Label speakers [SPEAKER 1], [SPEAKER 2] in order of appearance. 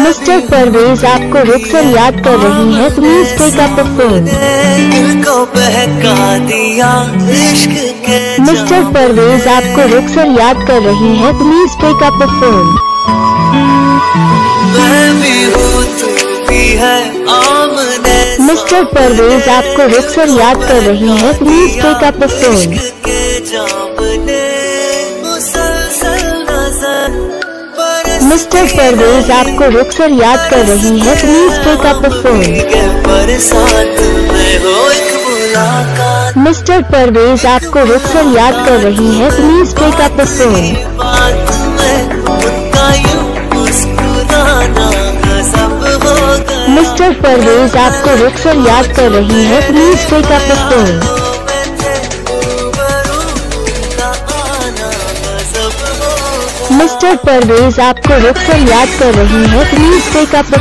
[SPEAKER 1] Mister Parvez आपको रुक कर याद कर रही है, please pick up the phone. Mister Parvez आपको रुक कर याद कर रही है, please pick up the phone. Mister Parvez आपको रुक कर याद कर रही है, please pick up the phone. Mister Parvez आपको रुक कर याद कर रही है, please pick up the phone. Mister Parvez आपको रुक कर याद कर रही है, please pick up the phone. Mister Parvez आपको रुक कर याद कर रही है, please pick up the phone. Mister Parvez आपको रुक कर याद कर रही है, प्लीज पिक अप द